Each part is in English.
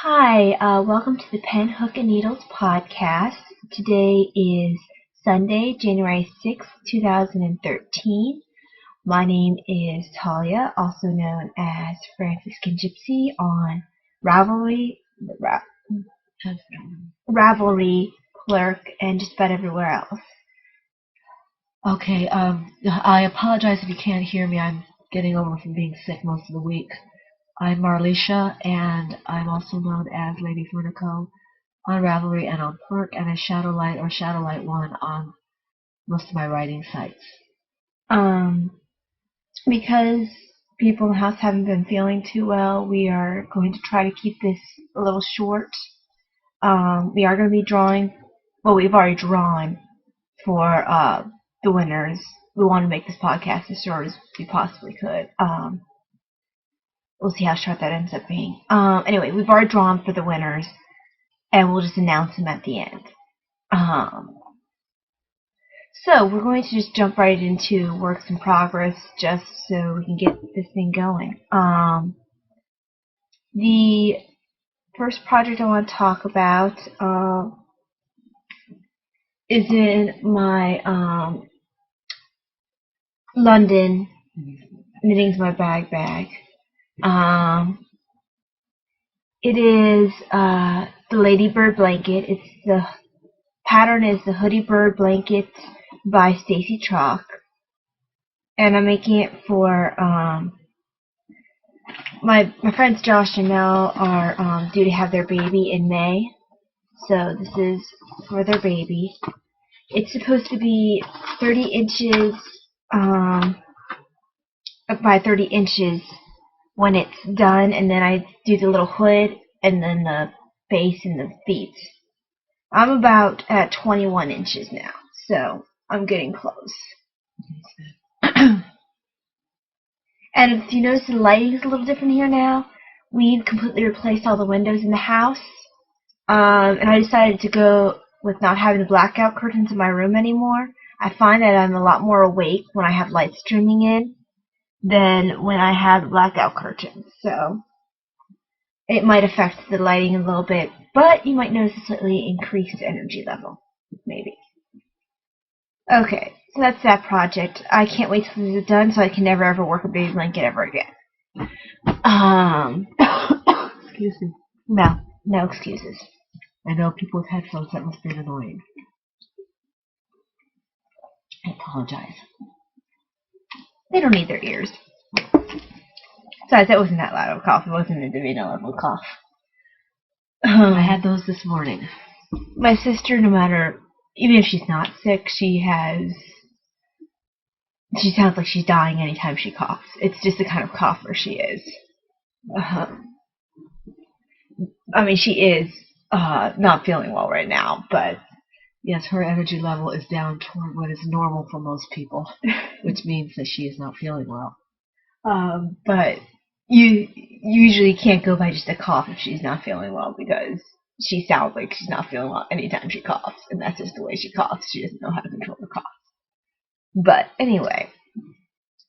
Hi, welcome to the Pen, Hook, and Needles podcast. Today is Sunday, January 6th, 2013. My name is Talia, also known as Franciscan Gypsy on Ravelry, Ravelry, Plurk, and just about everywhere else. Okay, I apologize if you can't hear me. I'm getting over from being sick most of the week. I'm Marlisha, and I'm also known as Lady Furnico on Ravelry and on Plurk, and as Shadowlight or Shadowlight1 on most of my writing sites. Because people in the house haven't been feeling too well, we are going to try to keep this a little short. We are going to be drawing, well, we've already drawn for the winners. We want to make this podcast as short as we possibly could. We'll see how short that ends up being. Anyway, we've already drawn for the winners, and we'll just announce them at the end. So we're going to just jump right into works in progress just so we can get this thing going. The first project I want to talk about is in my London Knitting's My Bag. It is the Ladybird blanket. The pattern is the Hoodie Bird blanket by Stacy Chalk, and I'm making it for my friends Josh and Mel are due to have their baby in May, so this is for their baby. It's supposed to be 30 inches by 30 inches when it's done, and then I do the little hood and then the base and the feet. I'm about at 21 inches now, so I'm getting close. And if you notice, the lighting is a little different here now. We've completely replaced all the windows in the house, and I decided to go with not having the blackout curtains in my room anymore. I find that I'm a lot more awake when I have light streaming in than when I have blackout curtains, so it might affect the lighting a little bit, but you might notice a slightly increased energy level, maybe. Okay, so that's that project. I can't wait till this is done so I can never ever work a baby blanket ever again. Excuse me. No excuses. I know people with headphones, that must be annoying. I apologize. They don't need their ears. Besides, that wasn't that loud of a cough. It wasn't a Davina level cough. I had those this morning. My sister, no matter, even if she's not sick, she sounds like she's dying anytime she coughs. It's just the kind of cougher she is. I mean, she is not feeling well right now, but yes, her energy level is down toward what is normal for most people, which means that she is not feeling well. But you usually can't go by just a cough if she's not feeling well, because she sounds like she's not feeling well anytime she coughs, and that's just the way she coughs. She doesn't know how to control her cough. But anyway,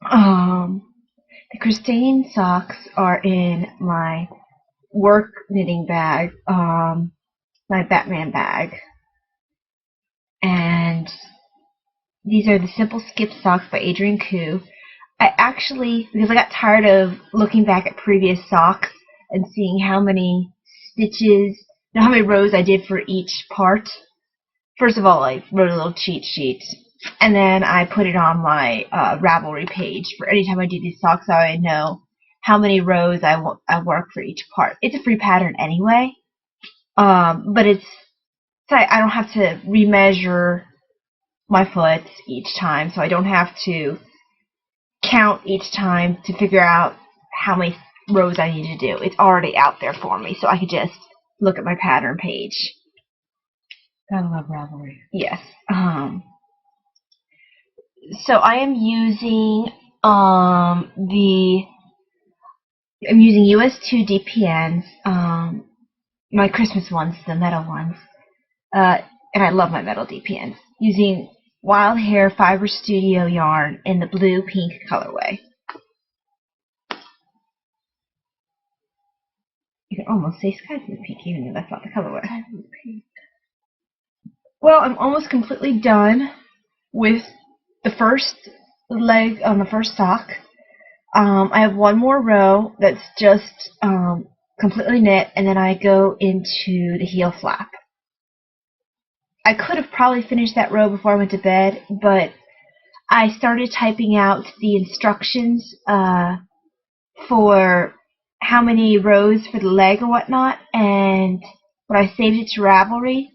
the Christine socks are in my work knitting bag, my Batman bag, and these are the Simple Skip socks by Adrienne Koo. I actually, because I got tired of looking back at previous socks and seeing how many stitches, how many rows I did for each part. First of all, I wrote a little cheat sheet, and then I put it on my Ravelry page for any time I do these socks, so I know how many rows I work for each part. It's a free pattern anyway, but so I don't have to remeasure my foot each time, so I don't have to count each time to figure out how many rows I need to do. It's already out there for me, so I could just look at my pattern page. Gotta love Ravelry. Yes. So I am using US2 DPNs, my Christmas ones, the metal ones, and I love my metal DPNs, using Wild Hair Fiber Studio yarn in the blue-pink colorway. You can almost say Sky Blue Pink, even though that's not the colorway. Sky Blue Pink. Well, I'm almost completely done with the first leg on the first sock. I have one more row that's just completely knit, and then I go into the heel flap. I could have probably finished that row before I went to bed, but I started typing out the instructions for how many rows for the leg or whatnot, and when I saved it to Ravelry,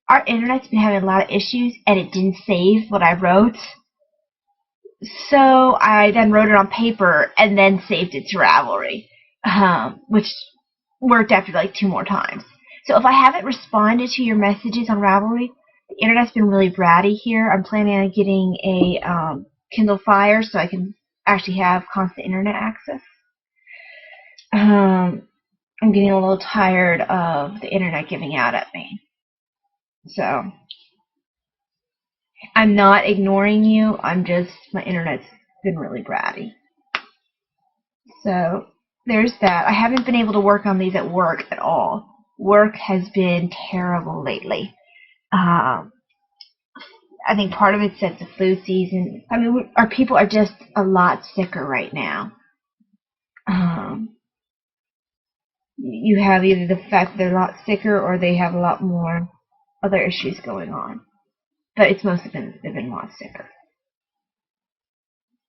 our internet's been having a lot of issues, and it didn't save what I wrote. So I then wrote it on paper and then saved it to Ravelry, which worked after like 2 more times. So if I haven't responded to your messages on Ravelry, the internet's been really bratty here. I'm planning on getting a Kindle Fire so I can actually have constant internet access. I'm getting a little tired of the internet giving out at me. So I'm not ignoring you. My internet's been really bratty. So there's that. I haven't been able to work on these at work at all. Work has been terrible lately. I think part of it's the flu season. I mean, our people are just a lot sicker right now. You have either the fact that they're a lot sicker or they have a lot more other issues going on. But it's mostly they've been a lot sicker.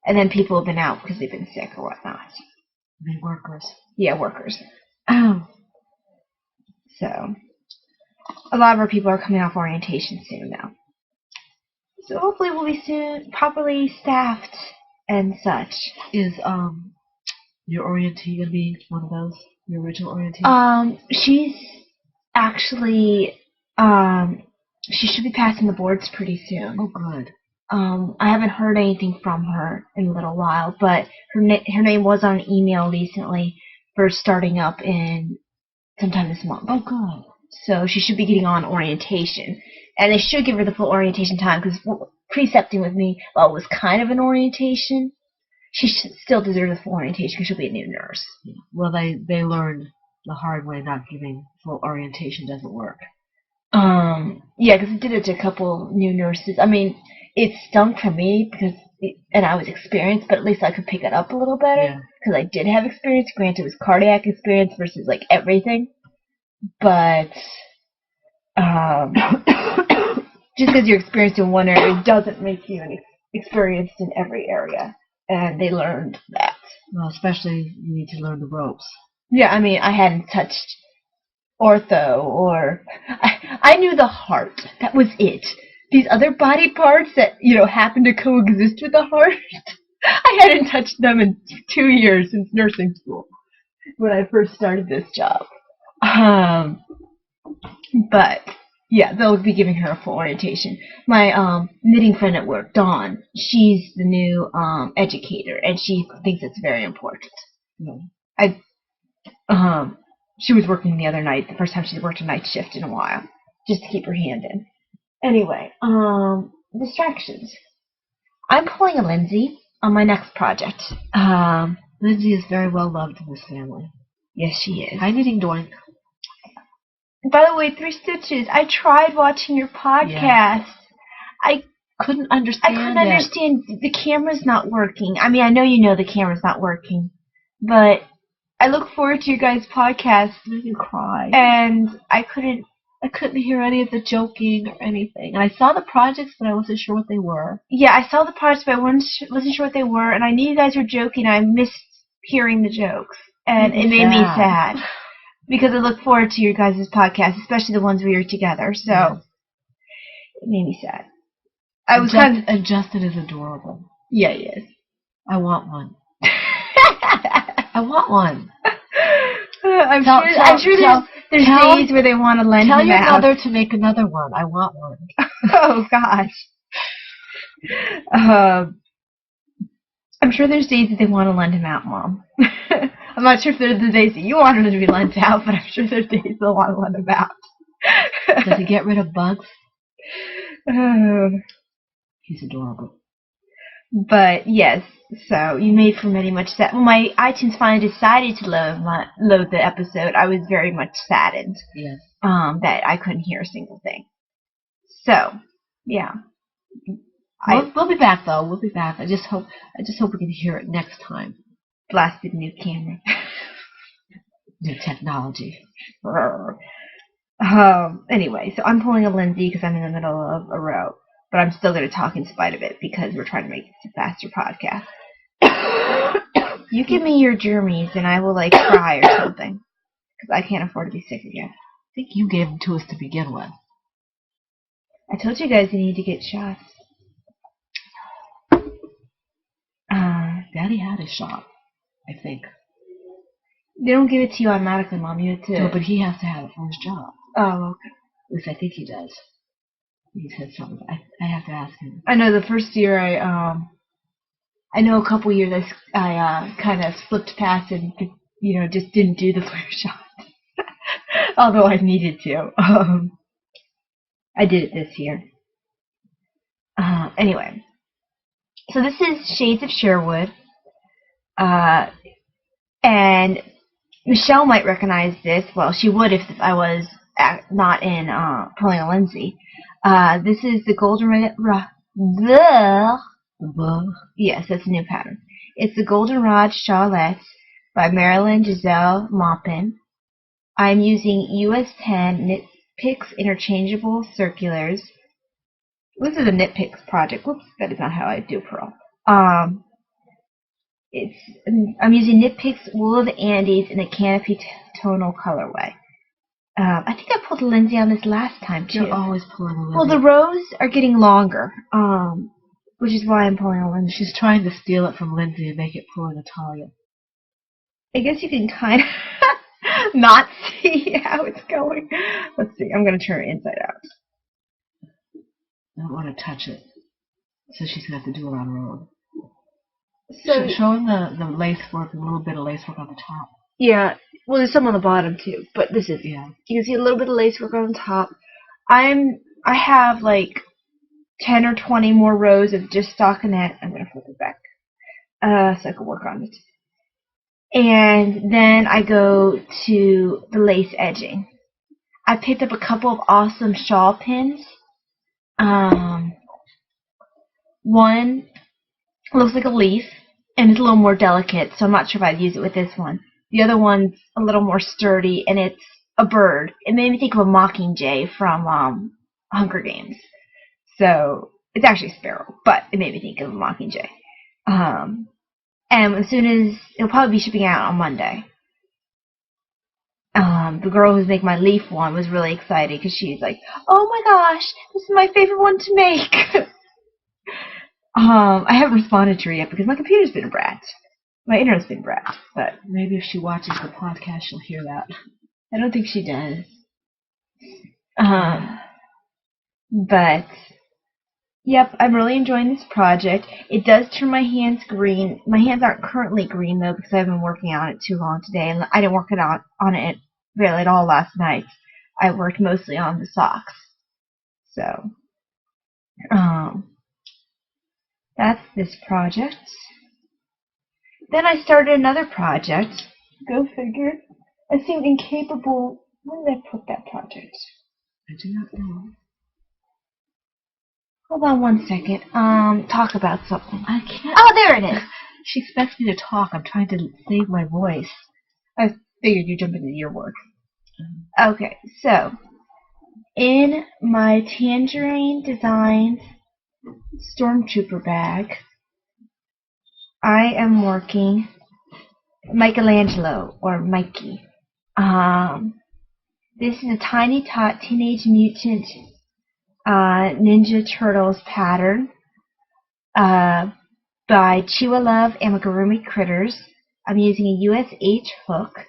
And then people have been out because they've been sick or whatnot. I mean, workers. Yeah, workers. So, a lot of our people are coming off orientation soon now. So hopefully we'll be soon properly staffed and such. Is your orientee gonna be one of those? Your original orientee? She's actually she should be passing the boards pretty soon. Oh, good. I haven't heard anything from her in a little while, but her name was on an email recently for starting up in sometime this month. Oh, good. So she should be getting on orientation. And they should give her the full orientation time, because precepting with me, while it was kind of an orientation, she still deserves a full orientation because she'll be a new nurse. Yeah. Well, they learned the hard way not giving full orientation doesn't work. Yeah, because I did it to a couple new nurses. I mean, it stunk for me and I was experienced, but at least I could pick it up a little better because I did have experience. Granted, it was cardiac experience versus like everything, but just because you're experienced in one area doesn't make you experienced in every area, and they learned that. Well, especially you need to learn the ropes. Yeah, I mean, I hadn't touched ortho or I knew the heart. That was it. These other body parts that, happen to coexist with the heart, I hadn't touched them in 2 years since nursing school when I first started this job. But, yeah, they'll be giving her a full orientation. My knitting friend at work, Dawn, she's the new educator, and she thinks it's very important. She was working the other night, the first time she's worked a night shift in a while, just to keep her hand in. Anyway, distractions. I'm pulling a Lindsay on my next project. Lindsay is very well loved in this family. Yes, she is. Hi, Knitting Doink. By the way, 3 Stitches, I tried watching your podcast. Yeah. I couldn't understand the camera's not working. I mean, I know the camera's not working, but I look forward to your guys' podcast. You cry. And I couldn't hear any of the joking or anything. And I saw the projects, but I wasn't sure what they were. Yeah, I saw the projects, but I wasn't sure what they were. And I knew you guys were joking. I missed hearing the jokes. And it made me sad. Because I look forward to your guys' podcast, especially the ones we were together. So, it made me sad. And Justin is adorable. Yeah, he is. I want one. I want one. I'm sure there's days where they want to lend him out. Tell your mother to make another one. I want one. Oh, gosh. I'm sure there's days that they want to lend him out, Mom. I'm not sure if there's the days that you want him to be lent out, but I'm sure there's days they'll want to lend him out. Does he get rid of bugs? He's adorable. But, yes, So you made for many much sad. When my iTunes finally decided to load the episode, I was very much saddened. Yes. That I couldn't hear a single thing. So, yeah. We'll be back though. We'll be back. I just hope we can hear it next time. Blasted new camera. New technology. Anyway, so I'm pulling a Lindsay because I'm in the middle of a row, but I'm still going to talk in spite of it because we're trying to make it a faster podcast. You give me your germies and I will cry or something because I can't afford to be sick again. I think you gave them to us to begin with. I told you guys you need to get shots. Daddy had a shot, I think. They don't give it to you automatically, Mom. You have to. No, but he has to have it for his job. Oh, okay. At least I think he does. He said something. I have to ask him. I know the first year I know a couple years I kind of slipped past and just didn't do the flu shot. Although I needed to. I did it this year. Anyway. So this is Shades of Sherwood. And Michelle might recognize this. Well, she would if I was not in pulling a Lindsay. This is the Yes, that's a new pattern. It's the Goldenrod Shawlettes by Marilyn Giselle Maupin. I'm using US 10 Knit Picks Interchangeable Circulars. This is a Knit Picks project. Whoops, that is not how I do purl. I'm using Knit Picks Wool of the Andes in a Canopy tonal colorway. I think I pulled a Lindsay on this last time too. You're always pulling a Lindsay. Well, the rows are getting longer, which is why I'm pulling a Lindsay. She's trying to steal it from Lindsay and make it pull a Natalia. I guess you can kind of not see how it's going. Let's see. I'm going to turn it inside out. I don't want to touch it, so she's going to have to do it on her own. So show him the lace work, a little bit of lace work on the top. Yeah, well, there's some on the bottom too, but this is You can see a little bit of lace work on the top. I have 10 or 20 more rows of just stockinette. I'm gonna flip it back so I can work on it. And then I go to the lace edging. I picked up a couple of awesome shawl pins. One looks like a leaf, and it's a little more delicate, so I'm not sure if I'd use it with this one. The other one's a little more sturdy, and it's a bird. It made me think of a mockingjay from Hunger Games. So, it's actually a sparrow, but it made me think of a mockingjay. And as soon as, it'll probably be shipping out on Monday. The girl who's making my leaf one was really excited, because she's like, oh my gosh, this is my favorite one to make. I haven't responded to her yet because my computer's been a brat. My internet's been a brat. But maybe if she watches the podcast, she'll hear that. I don't think she does. But, yep, I'm really enjoying this project. It does turn my hands green. My hands aren't currently green, though, because I've been working on it too long today. And I didn't work on it really at all last night. I worked mostly on the socks. So, that's this project. Then I started another project. Go figure. I seemed incapable. When did I put that project? I do not know. Hold on one second. Talk about something. I can't. Oh, there it is. She expects me to talk. I'm trying to save my voice. I figured you'd jump into your work. Okay, so in my Tangerine Designs Stormtrooper bag, I am working Michelangelo, or Mikey. This is a Tiny Tot Teenage Mutant Ninja Turtles pattern by Chiwa Love Amigurumi Critters. I'm using a USH hook,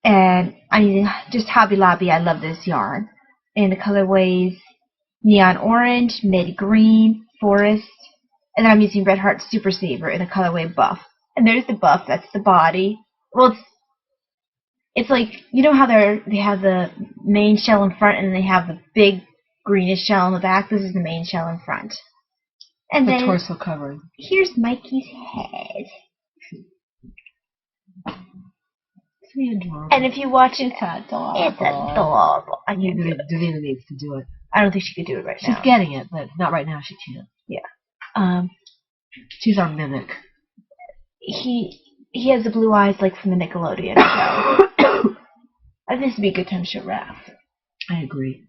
and I'm using just Hobby Lobby. I love this yarn. In the colorways Neon Orange, Mid Green, Forest, and then I'm using Red Heart Super Saver in the colorway Buff. And there's the Buff. That's the body. Well, it's like, you know how they have the main shell in front and they have the big greenish shell in the back? This is the main shell in front. And The then torso covering. here's Mikey's head. It's adorable. And if you watch it, It's adorable. it's adorable. I can't do it. Davina needs to do it. I don't think she could do it right now. She's getting it, but not right now. She can't. Yeah. She's our mimic. He has the blue eyes like from the Nickelodeon show. I think this would be a good time to show Raph. I agree.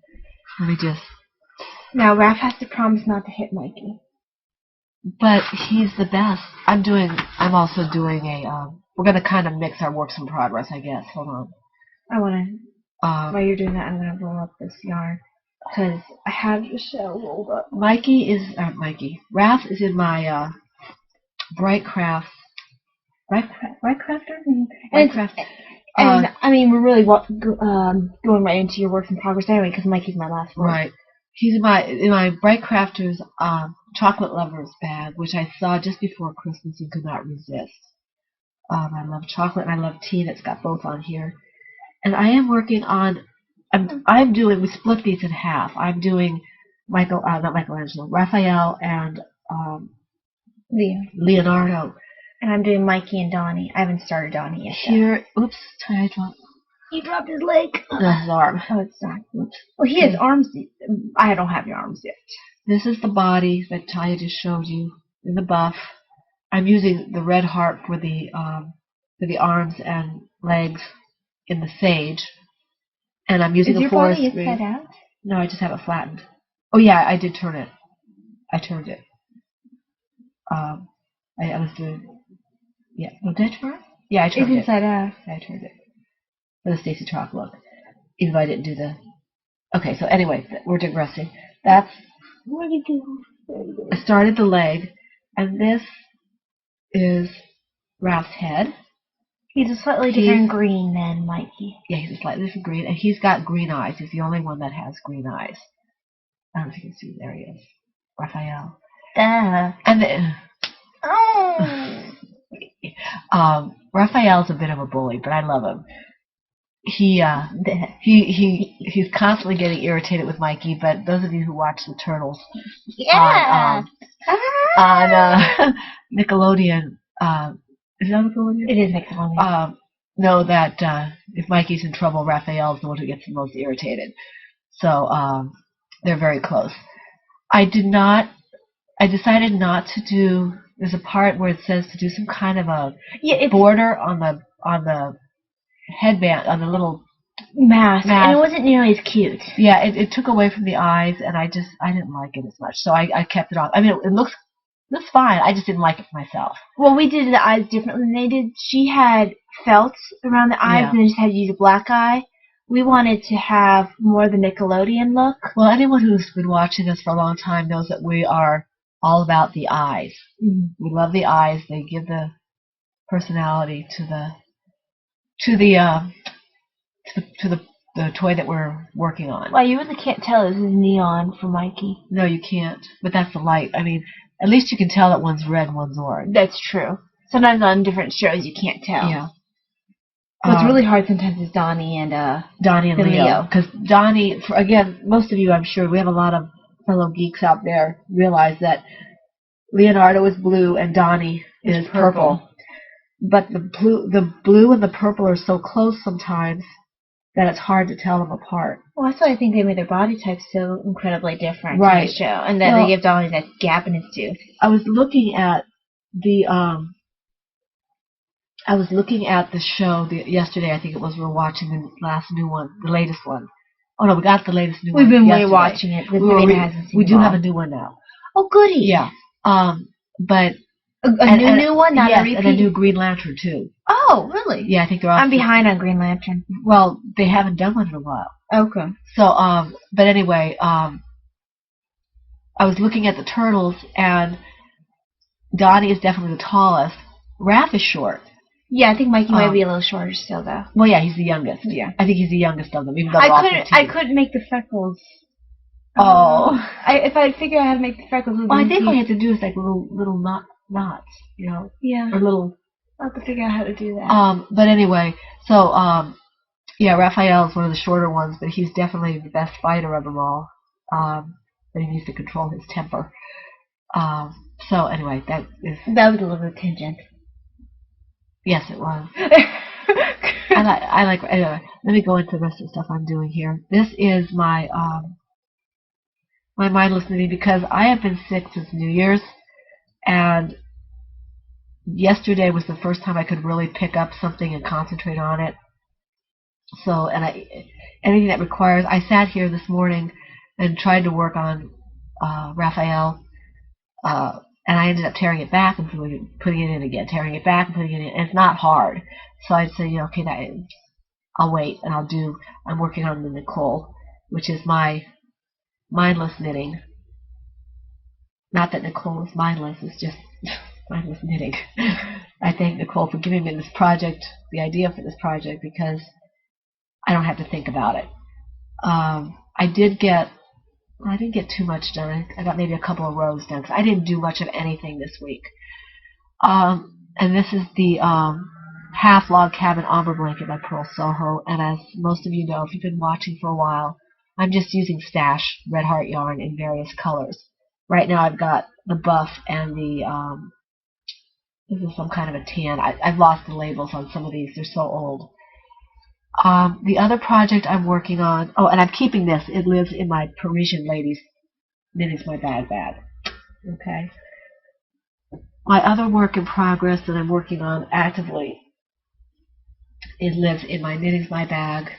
Let me just. Now Raph has to promise not to hit Mikey. But he's the best. I'm also doing a. We're gonna kind of mix our works in progress, I guess. Hold on. I want to. While you're doing that, I'm gonna roll up this yarn because I have the shell rolled up. Raph is in my Bright Crafter. And I mean, we're really going right into your works in progress anyway, because Mikey's my last one. Right. He's in my Bright Crafters Chocolate Lovers bag, which I saw just before Christmas and could not resist. I love chocolate and I love tea, and it's got both on here. And I am working on. We split these in half. I'm doing not Michelangelo, Raphael and Leonardo. And I'm doing Mikey and Donnie. I haven't started Donnie yet. Here, oops, I dropped. He dropped his leg. That's his arm. Oh, it's not. Oops. Well, he has arms. I don't have your arms yet. This is the body that Taya just showed you in the buff. I'm using the red heart for the arms and legs in the sage, and I'm using a forest green. Is your body inside out? No, I just have it flattened. Oh yeah, I did turn it. I turned it. I was doing. Yeah. Oh, did I turn it? Yeah, I turned it. It's inside out. I turned it. For the Stacy Chalk look. Even though I didn't do the. Okay, so anyway, we're digressing. That's. What did you do? I started the leg, and this is Ralph's head. He's a slightly different green than Mikey. Yeah, he's a slightly different green, and he's got green eyes. He's the only one that has green eyes. I don't know if you can see. There he is. Raphael. And then. Oh. Raphael's a bit of a bully, but I love him. He's constantly getting irritated with Mikey, but those of you who watch the Turtles on Nickelodeon, is that Nickelodeon? It is Nickelodeon. Know that if Mikey's in trouble, Raphael's the one who gets the most irritated. So they're very close. I decided not to do. There's a part where it says to do some kind of a border on the headband, on the little mask, and it wasn't nearly as cute. Yeah, it took away from the eyes, and I didn't like it as much, so I kept it off. I mean, it looks fine. I just didn't like it for myself. Well, we did the eyes differently than they did. She had felt around the eyes, and then just had to use a black eye. We wanted to have more of the Nickelodeon look. Well, anyone who's been watching us for a long time knows that we are all about the eyes. Mm-hmm. We love the eyes. They give the personality to the toy that we're working on. Well, you really can't tell this is neon for Mikey. No, you can't. But that's the light. I mean, at least you can tell that one's red and one's orange. That's true. Sometimes on different shows you can't tell. Yeah. What's really hard sometimes is Donnie and Leo. Because Donnie, again, most of you, I'm sure, we have a lot of fellow geeks out there, realize that Leonardo is blue and Donnie is purple. But the blue and the purple are so close sometimes that it's hard to tell them apart. Well, that's why I think they made their body types so incredibly different in the show, and that they give Donnie that gap in his tooth. I was looking at the show yesterday. I think it was. We were watching the last new one, the latest one. Oh no, we got the latest new one. We've been rewatching it. We do have a new one now. Oh, goody. Yeah. But a new one, not a repeat. And a new Green Lantern too. Oh, really? Yeah, I think they're all. I'm behind on Green Lantern. Well, they haven't done one in a while. Okay. So, but anyway, I was looking at the Turtles, and Donnie is definitely the tallest. Raph is short. Yeah, I think Mikey might be a little shorter still, though. Well, yeah, he's the youngest. Yeah. I think he's the youngest of them, even though I couldn't make the freckles. Oh. If I'd figure out how to make the freckles, well, I think all you have to do is like little knots, you know. Yeah. Or little. I'll have to figure out how to do that. But anyway, so yeah, Raphael is one of the shorter ones, but he's definitely the best fighter of them all. But he needs to control his temper. So anyway, that was a little tangent. Yes, it was. Anyway, let me go into the rest of the stuff I'm doing here. This is my my mindless knitting because I have been sick since New Year's, and yesterday was the first time I could really pick up something and concentrate on it. So, anything that requires, I sat here this morning and tried to work on Raphael, and I ended up tearing it back and putting it in again, tearing it back and putting it in. And it's not hard. So I'd say, okay, I'll wait and I'm working on the Nicole, which is my mindless knitting. Not that Nicole is mindless, it's just mindless knitting. I thank Nicole for giving me this project, the idea for this project, because I don't have to think about it. I didn't get too much done. I got maybe a couple of rows done because I didn't do much of anything this week. And this is the half log cabin ombre blanket by Pearl Soho. And as most of you know, if you've been watching for a while, I'm just using Stash Red Heart yarn in various colors. Right now I've got the buff and the this is some kind of a tan. I've lost the labels on some of these. They're so old. The other project I'm working on, and I'm keeping this. It lives in my Parisian Ladies Knitting's My Bag bag. Okay. My other work in progress that I'm working on actively, it lives in my Knitting's My Bag,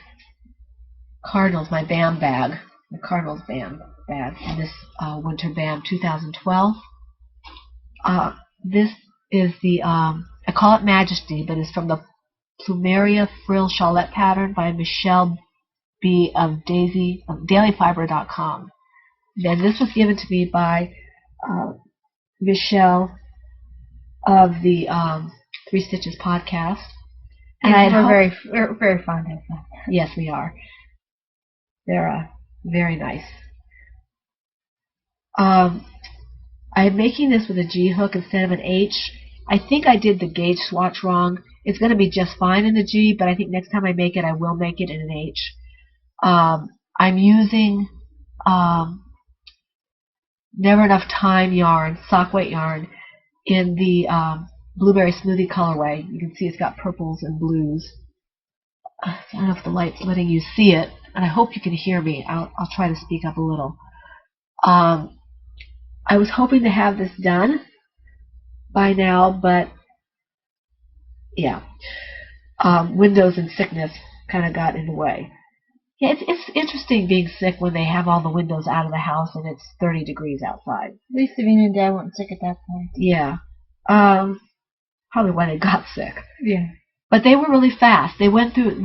Cardinals, my BAM bag, the Cardinals BAM bag, in this Winter BAM 2012. This is the, I call it Majesty, but it's from the Plumeria Frill Shawlette pattern by Michelle B. of dailyfiber.com. Then this was given to me by Michelle of the Three Stitches podcast. And we're very fond of them. Yes, we are. They're very nice. I'm making this with a G hook instead of an H. I think I did the gauge swatch wrong. It's going to be just fine in the G, but I think next time I make it, I will make it in an H. I'm using Never Enough Time yarn, sock weight yarn, in the Blueberry Smoothie colorway. You can see it's got purples and blues. I don't know if the light's letting you see it, and I hope you can hear me. I'll try to speak up a little. I was hoping to have this done by now, but yeah, windows and sickness kind of got in the way. Yeah, it's interesting being sick when they have all the windows out of the house and it's 30 degrees outside. At least Savina and Dad weren't sick at that point. Yeah. Probably why they got sick. Yeah. But they were really fast. They went through.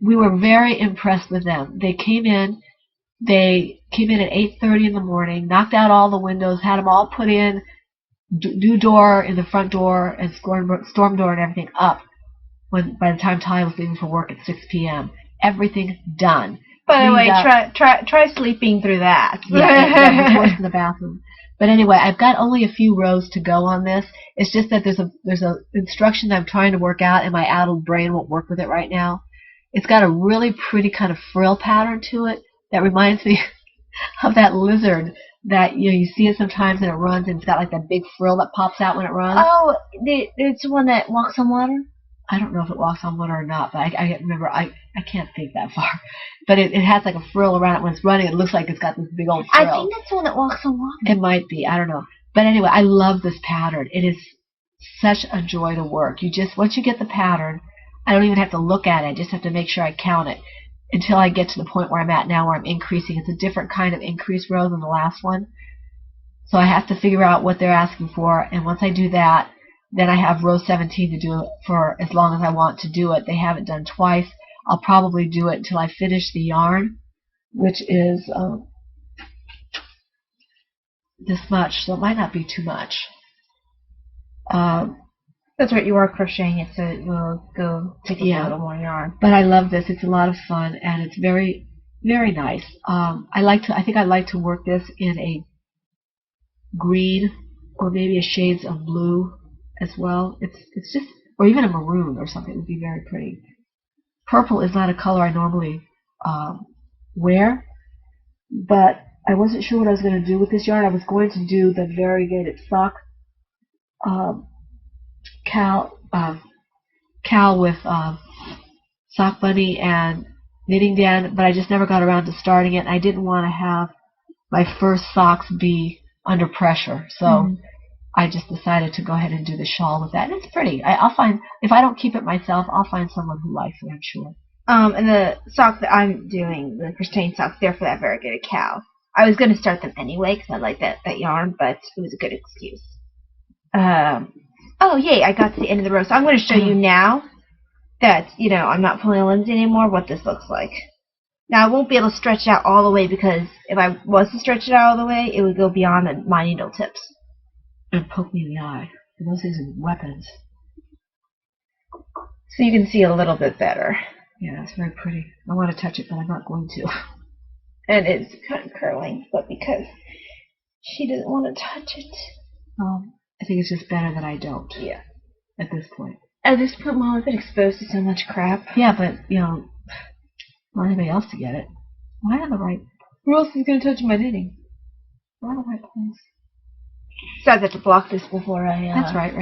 We were very impressed with them. They came in. They came in at 8:30 in the morning, knocked out all the windows, had them all put in, new door in the front door and storm door and everything up. By the time Ty was leaving for work at 6 p.m. Everything done. By the way, try sleeping through that. Yeah, the voice in the bathroom. But anyway, I've got only a few rows to go on this. It's just that there's a instruction that I'm trying to work out, and my addled brain won't work with it right now. It's got a really pretty kind of frill pattern to it that reminds me of that lizard that you see it sometimes and it runs and it's got like that big frill that pops out when it runs. Oh, it's the one that walks on water? I don't know if it walks on water or not, but I remember I can't think that far. But it has like a frill around it when it's running. It looks like it's got this big old frill. I think that's the one that walks on water. It might be. I don't know. But anyway, I love this pattern. It is such a joy to work. Once you get the pattern, I don't even have to look at it. I just have to make sure I count it until I get to the point where I'm at now where I'm increasing. It's a different kind of increase row than the last one. So I have to figure out what they're asking for. And once I do that, then I have row 17 to do it for as long as I want to do it. They have it done twice. I'll probably do it until I finish the yarn, which is this much, so it might not be too much. That's right, you are crocheting it, so it will go take a little more yarn. But I love this. It's a lot of fun, and it's very, very nice. I think I like to work this in a green or maybe a shades of blue as well. It's just, or even a maroon or something would be very pretty. Purple is not a color I normally wear, but I wasn't sure what I was going to do with this yarn. I was going to do the variegated sock cowl with sock bunny and knitting den, but I just never got around to starting it. And I didn't want to have my first socks be under pressure, so I just decided to go ahead and do the shawl with that. And it's pretty. I'll find, if I don't keep it myself, I'll find someone who likes it, I'm sure. And the socks that I'm doing, the crocheting socks, they're for that variegated cow. I was going to start them anyway because I like that yarn, but it was a good excuse. Oh, yay, I got to the end of the row. So I'm going to show you now that, you know, I'm not pulling a Lindsay anymore, what this looks like. Now, I won't be able to stretch it out all the way because if I was to stretch it out all the way, it would go beyond my needle tips. And poke me in the eye. Those things are weapons. So you can see a little bit better. Yeah, it's very pretty. I want to touch it, but I'm not going to. And it's kind of curling, but because she doesn't want to touch it. I think it's just better that I don't. Yeah. At this point. At this point, Mom, I've been exposed to so much crap. Yeah, but, you know, want anybody else to get it. Am I on the right? Who else is going to touch my knitting? Am I on the right place? So I have to block this before I... That's right?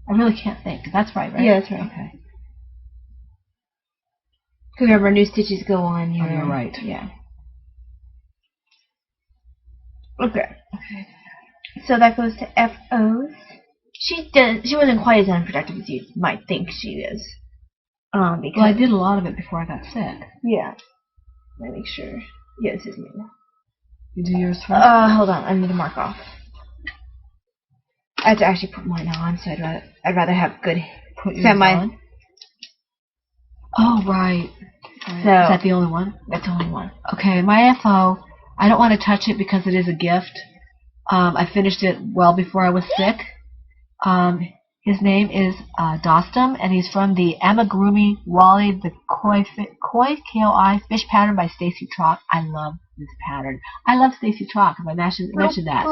I really can't think. That's right? Yeah, that's right. Okay. Remember, new stitches go on your... Oh, you're right. Yeah. Okay. So that goes to FOs. She wasn't quite as unproductive as you might think she is. Because well, I did a lot of it before I got sick. Yeah. Let me make sure. Yeah, this is me. You do yours first? Hold on. I need to mark off. I have to actually put mine on, so I'd rather have good... Put yours on? Oh, right. So, is that the only one? That's the only one. Okay, my FO, I don't want to touch it because it is a gift. I finished it well before I was sick. His name is Dostum, and he's from the Amigurumi Wally the Koi K-O-I fish pattern by Stacy Trock. I love this pattern. I love Stacy Trock. I mentioned that.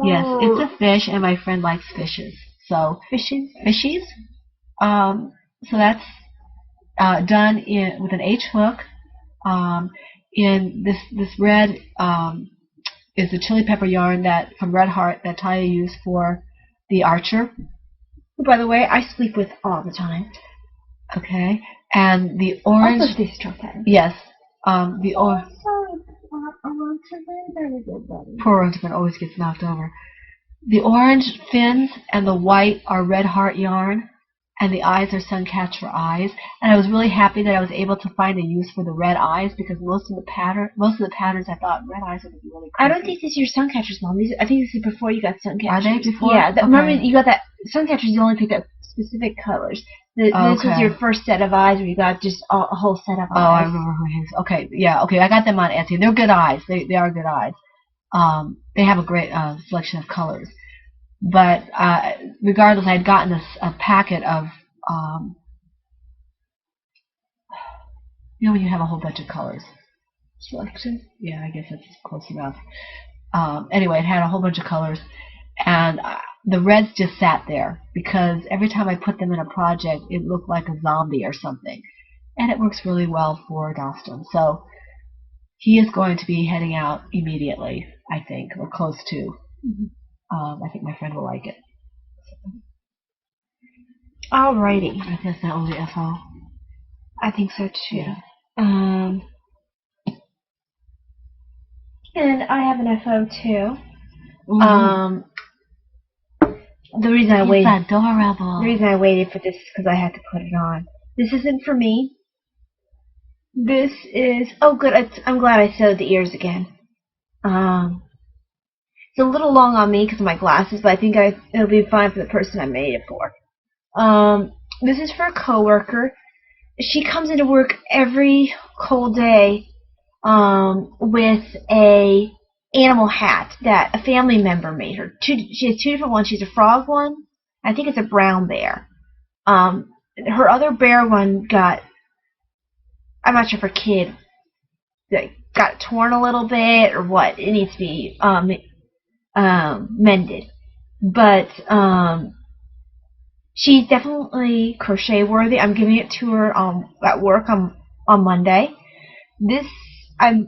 Yes, it's a fish, and my friend likes fishes. So fishies. So that's done with an H hook. In this red is the chili pepper yarn from Red Heart that Taya used for the Archer. Who, by the way, I sleep with all the time. Okay, and the orange. Also Stacy Trock pattern. Yes, the orange. Poor Orangeman always gets knocked over. The orange fins and the white are Red Heart yarn, and the eyes are Suncatcher eyes. And I was really happy that I was able to find a use for the red eyes because most of the patterns I thought red eyes would be really creepy. I don't think these are your Suncatchers, Mom. I think this is before you got Suncatchers. Are they before? Yeah. Okay. Remember, you got that Suncatchers. You only picked up specific colors. This was your first set of eyes, where you got just a whole set of eyes. Oh, I remember who his. Okay, yeah, okay. I got them on Etsy. They're good eyes. They are good eyes. They have a great selection of colors. But regardless, I had gotten a packet of, you know, when you have a whole bunch of colors. Selection? Yeah, I guess that's close enough. Anyway, it had a whole bunch of colors, and the reds just sat there because every time I put them in a project, it looked like a zombie or something. And it works really well for Dostum. So he is going to be heading out immediately, I think, or close to. I think my friend will like it. Alrighty. I think that's the only FO. I think so too. Yeah. And I have an FO too. The reason I waited. It's adorable. The reason I waited for this is because I had to put it on. This isn't for me. This is. Oh, good. I'm glad I sewed the ears again. It's a little long on me because of my glasses, but I think it'll be fine for the person I made it for. This is for a coworker. She comes into work every cold day with a animal hat that a family member made her. She has two different ones. She's a frog one. I think it's a brown bear. Her other bear one got, I'm not sure if her kid got torn a little bit or what. It needs to be mended. But she's definitely crochet worthy. I'm giving it to her at work on Monday. This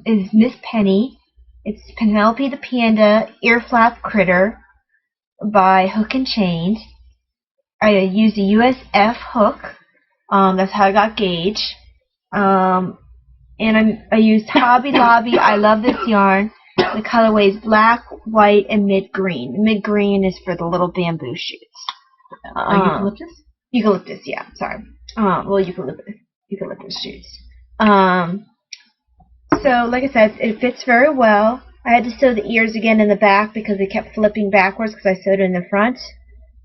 is Miss Penny. It's Penelope the Panda Ear Flap Critter by Hook and Chained. I used a USF hook. That's how I got gauge. And I used Hobby Lobby. I love this yarn. The colorway is black, white, and mid green. Mid green is for the little bamboo shoots. Eucalyptus? Eucalyptus, yeah. Sorry. Well, eucalyptus shoots. So, like I said, it fits very well. I had to sew the ears again in the back because they kept flipping backwards because I sewed it in the front.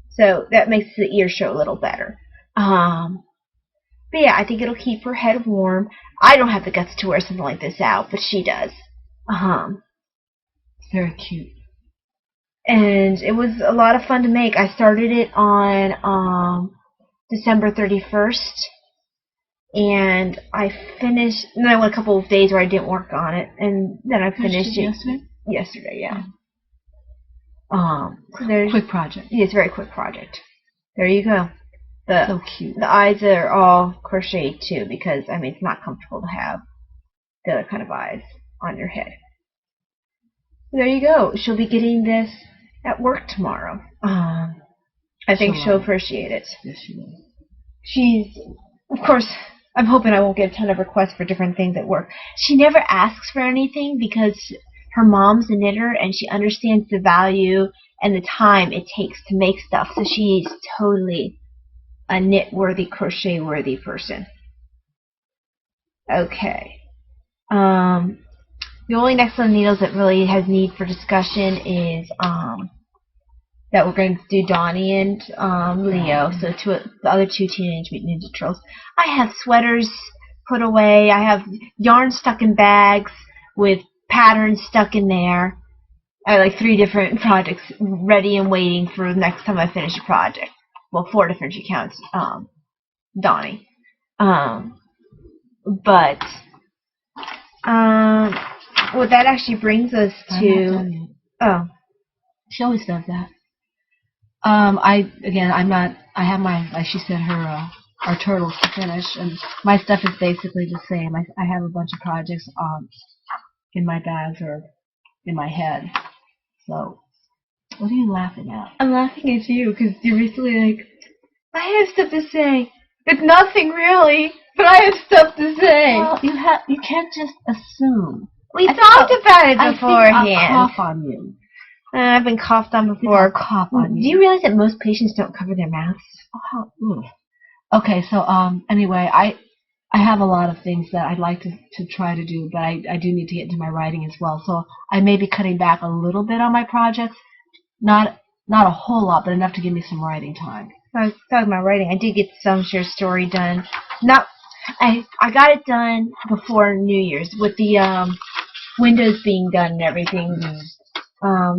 So that makes the ears show a little better. But yeah, I think it'll keep her head warm. I don't have the guts to wear something like this out, but she does. Very cute. And it was a lot of fun to make. I started it on December 31st. And I finished, and then I went a couple of days where I didn't work on it, and then I finished it yesterday, yeah. So there's quick project. Yeah, it's a very quick project. There you go. So cute. The eyes are all crocheted too, because I mean it's not comfortable to have the other kind of eyes on your head. There you go. She'll be getting this at work tomorrow. I think she'll appreciate it. Yes, she will. She's, of course, I'm hoping I won't get a ton of requests for different things at work. She never asks for anything because her mom's a knitter and she understands the value and the time it takes to make stuff. So she's totally a knit-worthy, crochet-worthy person. Okay. The only next one of needles that really has need for discussion is that we're going to do Donnie and Leo, so the other two Teenage Mutant Ninja Turtles. I have sweaters put away. I have yarn stuck in bags with patterns stuck in there. I have like 3 different projects ready and waiting for the next time I finish a project. Well, 4 different if you count Donnie. But what that actually brings us to... Oh. She always does that. I have my, like she said, our turtles to finish, and my stuff is basically the same. I have a bunch of projects in my bags or in my head. So, what are you laughing at? I'm laughing at you because you're basically like, I have stuff to say. It's nothing really, but I have stuff to say. Well, you can't just assume. We talked about it beforehand. I think I'll cough on you. I've been coughed on before. Cough on you. Do you realize that most patients don't cover their mouths? Okay, so anyway, I have a lot of things that I'd like to try to do, but I do need to get into my writing as well. So I may be cutting back a little bit on my projects, not a whole lot, but enough to give me some writing time. I was talking about writing. I did get Some Share Story done. I got it done before New Year's with the windows being done and everything.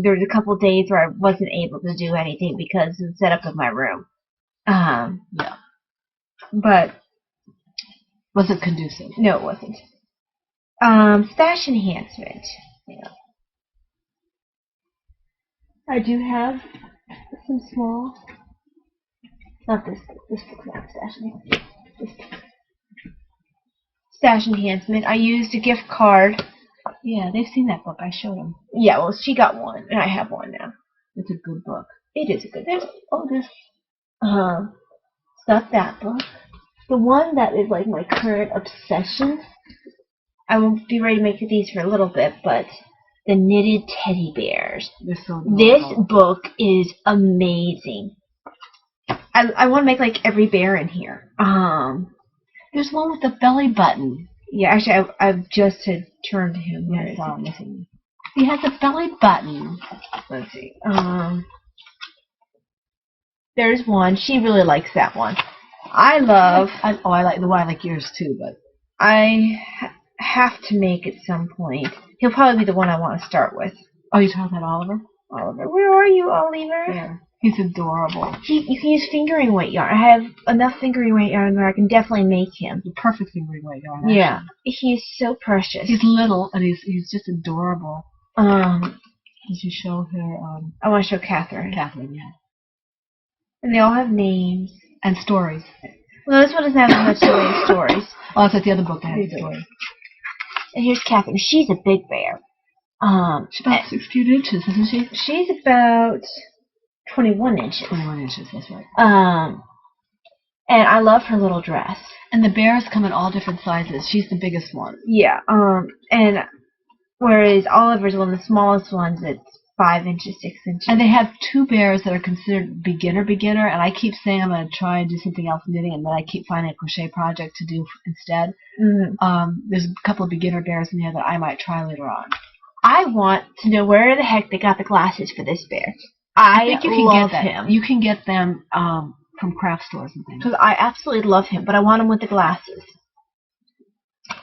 There was a couple days where I wasn't able to do anything because of the setup of my room. Yeah. But was it conducive? No, it wasn't. Stash enhancement. Yeah. I do have some small. Not this. This looks like stash enhancement. Stash enhancement. I used a gift card. Yeah, they've seen that book. I showed them. Yeah, well, she got one, and I have one now. It's a good book. It is a good book. It's not that book. The one that is like my current obsession. I won't be ready to make these for a little bit, but the Knitted Teddy Bears. This book is amazing. I want to make like every bear in here. There's one with the belly button. Yeah, actually, I've just had turned to him. Yes, he has a belly button. Let's see. There's one. She really likes that one. I like yours too, but I have to make at some point. He'll probably be the one I want to start with. Oh, you're talking about Oliver? Oliver. Where are you, Oliver? There. He's adorable. You can use fingering weight yarn. I have enough fingering weight yarn where I can definitely make him. The perfect fingering weight yarn. Actually. Yeah. He's so precious. He's little and he's just adorable. Did you show her? I want to show Catherine. Catherine, yeah. And they all have names. And stories. Well, this one doesn't have as much stories. Oh, it's like the other book that has stories. And here's Catherine. She's a big bear. She's about 16 inches, isn't she? She's about 21 inches. 21 inches, that's right. And I love her little dress. And the bears come in all different sizes. She's the biggest one. Yeah. And whereas Oliver's one of the smallest ones, it's 5 inches, 6 inches. And they have two bears that are considered beginner, and I keep saying I'm going to try and do something else knitting, and then I keep finding a crochet project to do instead. Mm-hmm. There's a couple of beginner bears in there that I might try later on. I want to know where the heck they got the glasses for this bear. I think you can love get him. You can get them from craft stores and things. Because I absolutely love him, but I want him with the glasses.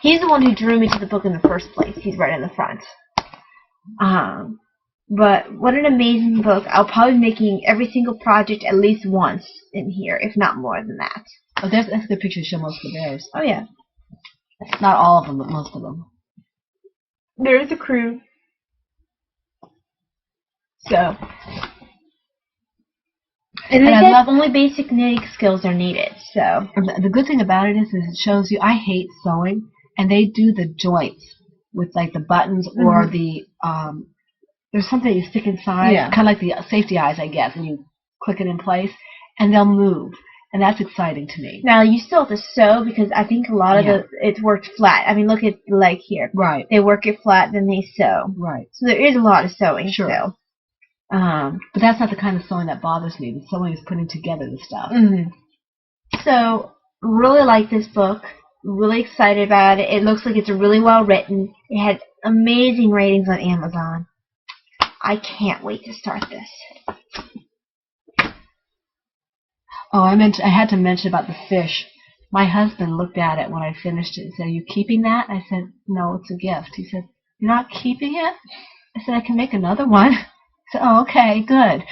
He's the one who drew me to the book in the first place. He's right in the front. But what an amazing book. I'll probably be making every single project at least once in here, if not more than that. Oh, that's a good picture to show most of the bears. Oh, yeah. Not all of them, but most of them. There's the crew. So. And I love only basic knitting skills are needed. So the good thing about it is it shows you. I hate sewing, and they do the joints with like the buttons or the there's something you stick inside, kind of like the safety eyes, I guess, and you click it in place, and they'll move, and that's exciting to me. Now you still have to sew because I think a lot of it's worked flat. I mean, look at the leg here. Right. They work it flat, then they sew. Right. So there is a lot of sewing. Sure. Still. But that's not the kind of sewing that bothers me. The sewing is putting together the stuff. So, really like this book. Really excited about it. It looks like it's really well written. It had amazing ratings on Amazon. I can't wait to start this. Oh, I had to mention about the fish. My husband looked at it when I finished it and said, "Are you keeping that?" I said, "No, it's a gift." He said, "You're not keeping it?" I said, "I can make another one." So, oh, okay, good.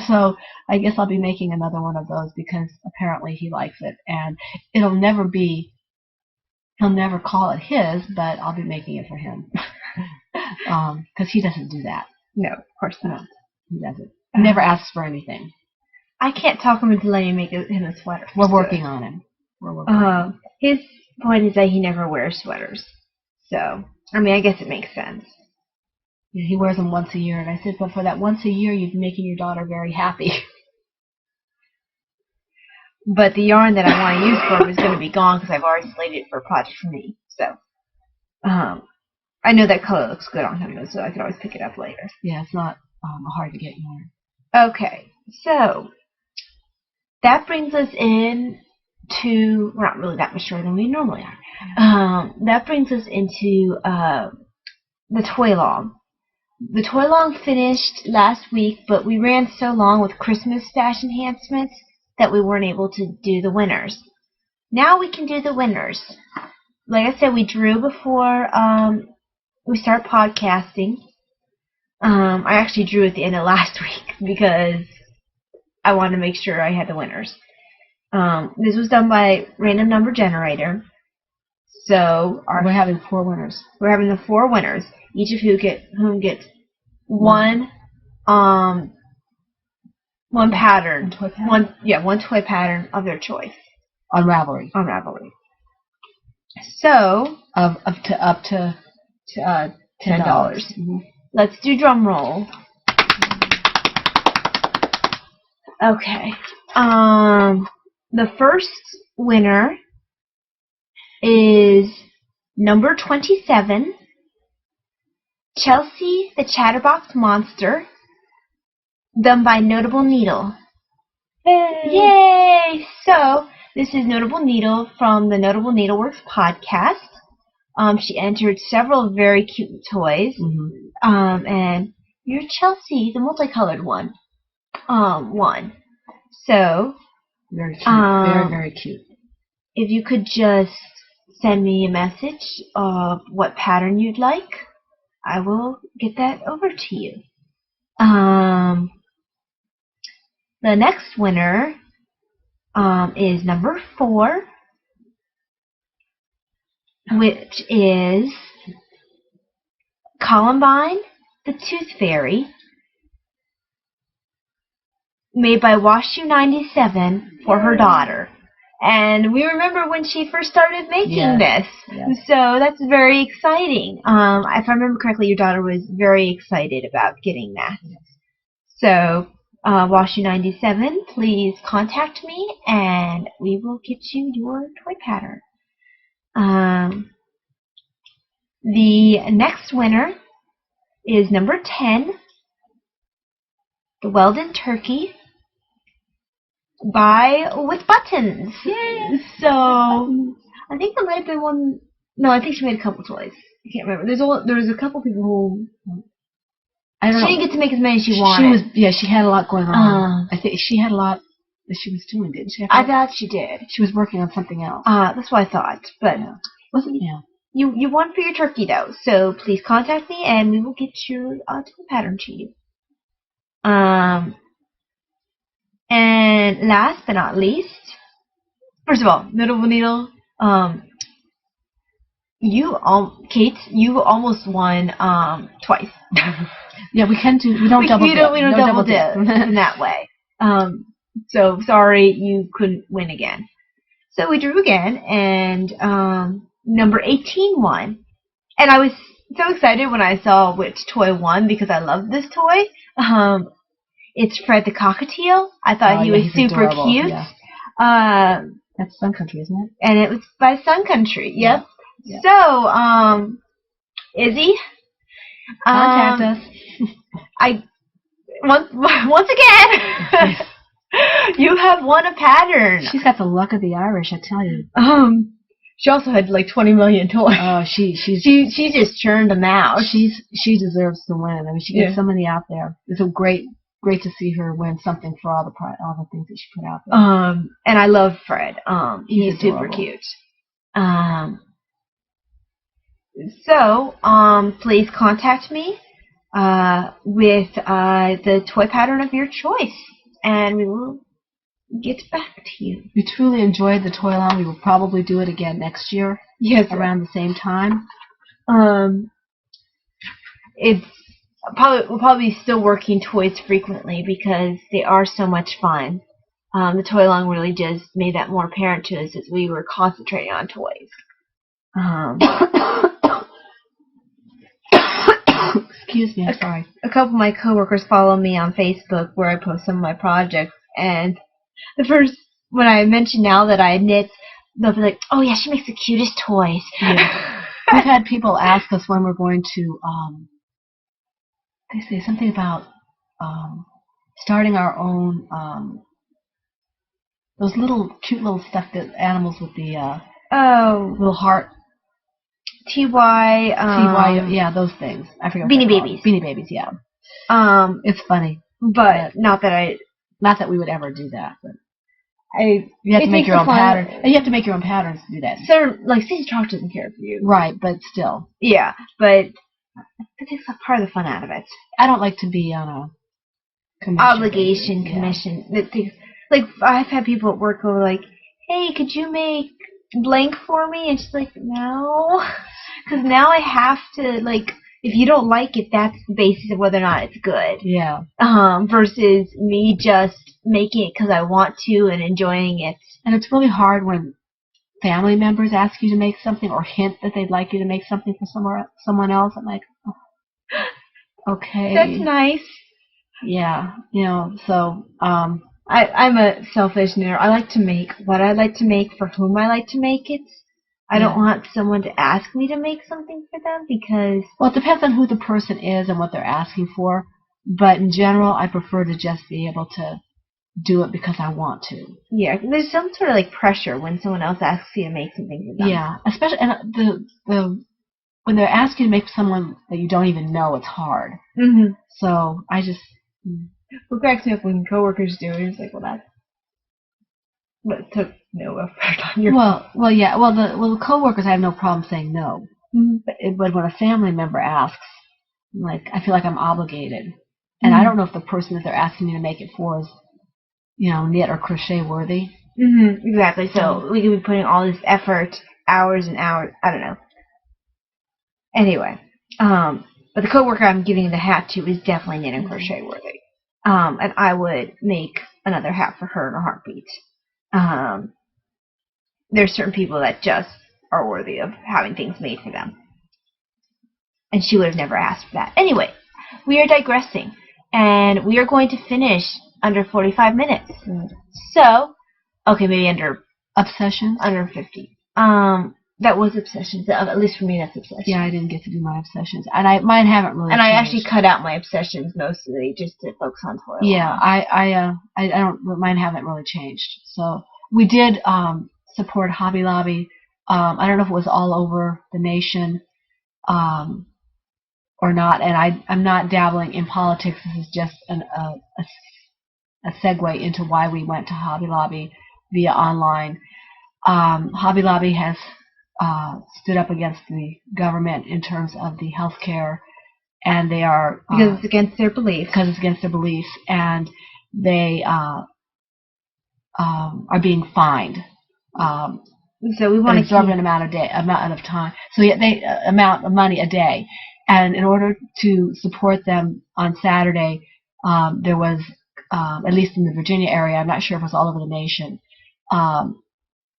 So I guess I'll be making another one of those because apparently he likes it. And he'll never call it his, but I'll be making it for him. Because he doesn't do that. No, of course not. No, he doesn't. He never asks for anything. I can't talk him into letting me make him a sweater. We're working on him. His point is that he never wears sweaters. So, I mean, I guess it makes sense. Yeah, he wears them once a year, and I said, but for that once a year, you're making your daughter very happy. But the yarn that I want to use for him is going to be gone because I've already slated it for a project for me. So, I know that color looks good on him, though, so I could always pick it up later. Yeah, it's not hard to get yarn. Okay, so that brings us in to, we're not really that much shorter than we normally are. That brings us into the toy long. The toy long finished last week, but we ran so long with Christmas stash enhancements that we weren't able to do the winners. Now we can do the winners. Like I said, we drew before we start podcasting. I actually drew at the end of last week because I wanted to make sure I had the winners. This was done by Random Number Generator. So we're having 4 winners. We're having the 4 winners, each of whom gets one pattern. One toy pattern of their choice. On Ravelry. So up to $10. Let's do drum roll. Okay. The first winner is number 27, Chelsea the Chatterbox Monster, done by Notable Needle. Yay! So, this is Notable Needle from the Notable Needleworks podcast. She entered several very cute toys. And you're Chelsea, the multicolored one. Won. So, very cute. Very, very cute. If you could just send me a message of what pattern you'd like, I will get that over to you. The next winner is number 4, which is Columbine the Tooth Fairy, made by WashU97 for her daughter. And we remember when she first started making this. Yes. So that's very exciting. If I remember correctly, your daughter was very excited about getting that. Yes. So, Washu97, please contact me and we will get you your toy pattern. The next winner is number 10, the Weldon Turkey by With Buttons. Yay! So, I think there might have been one. No, I think she made a couple toys. I can't remember. There was a couple people who. I don't know. She didn't get to make as many as she wanted. She had a lot going on. I think she had a lot that she was doing, didn't she? I thought she did. She was working on something else. That's what I thought. But Wasn't yeah. You won for your turkey though, so please contact me and we will get your toy pattern to you. And last but not least, first of all, Notable Needle, Kate, you almost won twice. Yeah, we don't double dip. We don't double dip in that way. So sorry you couldn't win again. So we drew again, and number 18 won. And I was so excited when I saw which toy won because I love this toy. It's Fred the Cockatiel. I thought he was super adorable. cute. Yeah. That's Sun Country, isn't it? And it was by Sun Country. Yep. Yeah. So, Izzy, contact us. Once again, you have won a pattern. She's got the luck of the Irish, I tell you. She also had like 20 million toys. Oh, she just churned them out. She deserves to win. I mean, she gets so many out there. It's a great to see her win something for all the things that she put out there. And I love Fred. He's super adorable. cute. So, please contact me with the toy pattern of your choice, and we will get back to you. We truly enjoyed the toy-along. We will probably do it again next year. Yes, around the same time. We'll probably be still working toys frequently because they are so much fun. The toy-along really just made that more apparent to us as we were concentrating on toys. Excuse me, I'm sorry. A couple of my coworkers follow me on Facebook where I post some of my projects, and when I mention now that I knit, they'll be like, "Oh yeah, she makes the cutest toys." Yeah. We've had people ask us when we're going to. They say something about starting our own. Those cute little stuffed animals with the little heart. TY, yeah, those things. I forget. Beanie Babies. Beanie Babies, yeah. It's funny, but not that we would ever do that. But you have to make your own pattern. And you have to make your own patterns to do that. So, like, Stacey Chalk doesn't care for you, right? But still, yeah. But that takes part of the fun out of it. I don't like to be on a commission. That takes, like, I've had people at work go like, "Hey, could you make blank for me?" And she's like, "No." Because now I have to, like, if you don't like it, that's the basis of whether or not it's good. Yeah. Versus me just making it because I want to and enjoying it. And it's really hard when family members ask you to make something or hint that they'd like you to make something for someone else. I'm like, oh, okay. That's nice. Yeah. So, I'm a selfish knitter. I like to make what I like to make for whom I like to make it. I don't want someone to ask me to make something for them because... Well, it depends on who the person is and what they're asking for. But in general, I prefer to just be able to do it because I want to. Yeah, there's some sort of, like, pressure when someone else asks you to make something for them. Yeah, especially when they're asking you to make someone that you don't even know, it's hard. Mm-hmm. So I just... What cracks me up when coworkers do it, it's like, well, that's... But it took no effort on your part. Well, yeah. Well, the coworkers, I have no problem saying no. Mm-hmm. But when a family member asks, like, I feel like I'm obligated, and I don't know if the person that they're asking me to make it for is, knit or crochet worthy. Mm-hmm. Exactly. So we could be putting all this effort, hours and hours. I don't know. Anyway, but the coworker I'm giving the hat to is definitely knit and crochet worthy. And I would make another hat for her in a heartbeat. there's certain people that just are worthy of having things made for them. And she would have never asked for that. Anyway, we are digressing. And we are going to finish under 45 minutes. So, okay, maybe under Obsessions? under 50. That was Obsessions. At least for me, that's Obsessions. Yeah, I didn't get to do my Obsessions. And mine haven't really And changed. I actually cut out my Obsessions mostly just to focus on toilet. Yeah, I don't, mine haven't really changed. So, we did, support Hobby Lobby. I don't know if it was all over the nation, or not, and I'm not dabbling in politics. This is just a segue into why we went to Hobby Lobby via online. Hobby Lobby has stood up against the government in terms of the health care, and they are because it's against their beliefs. Because it's against their beliefs, and they are being fined. So we want an exorbitant amount of time. So yeah, amount of money a day. And in order to support them on Saturday, there was, at least in the Virginia area, I'm not sure if it was all over the nation,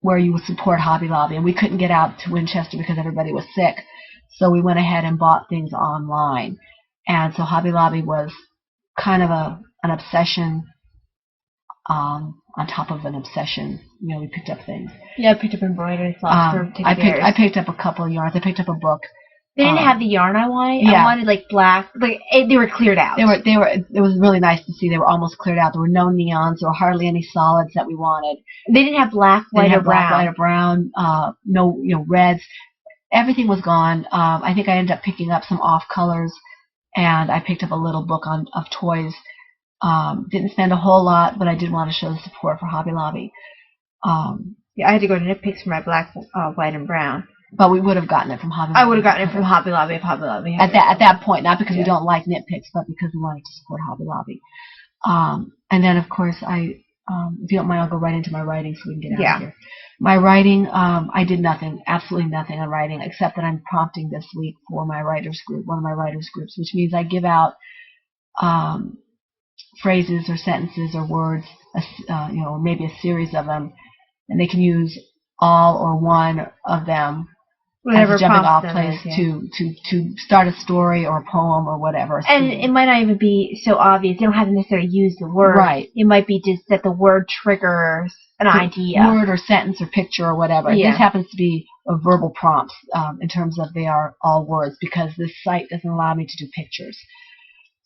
where you would support Hobby Lobby. And we couldn't get out to Winchester because everybody was sick. So we went ahead and bought things online. And so Hobby Lobby was kind of an obsession on top of an obsession. You know, we picked up things. Yeah, I picked up embroidery slots for I picked up a couple of yarns. I picked up a book. They didn't have the yarn I wanted. Yeah. I wanted like black. Like they were cleared out. They were. It was really nice to see. They were almost cleared out. There were no neons. There were hardly any solids that we wanted. They didn't have black, white, or brown. Black, white, or brown. No, reds. Everything was gone. I think I ended up picking up some off colors, and I picked up a little book of toys. Didn't spend a whole lot, but I did want to show the support for Hobby Lobby. Yeah, I had to go to Nip Picks for my black, white, and brown. But we would have gotten it from Hobby Lobby. I would have gotten it from Hobby Lobby if Hobby Lobby had at that point, not because we don't like Nip Picks, but because we wanted to support Hobby Lobby. And then, of course, if you don't mind, I'll go right into my writing so we can get out of here. My writing, I did nothing, absolutely nothing on writing, except that I'm prompting this week for my writers group, one of my writers groups, which means I give out phrases or sentences or words, maybe a series of them, and they can use all or one of them as a jumping off place to start a story or a poem or whatever. And it might not even be so obvious. You don't have to necessarily use the word. Right. It might be just that the word triggers an idea. Word or sentence or picture or whatever. Yeah. This happens to be a verbal prompts in terms of they are all words because this site doesn't allow me to do pictures.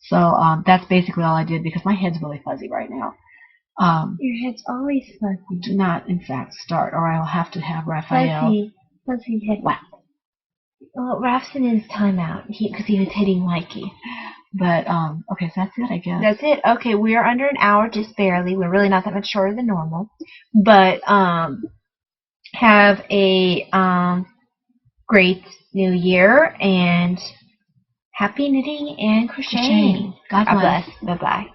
So that's basically all I did because my head's really fuzzy right now. Your head's always fuzzy. Do not, in fact, start, or I will have to have Raphael. Fuzzy head. Wow. Well, Raph's in his timeout because he was hitting Mikey. But, okay, so that's it, I guess. That's it. Okay, we are under an hour, just barely. We're really not that much shorter than normal. But, have a, great new year, and happy knitting and crocheting. God bless. Bye-bye.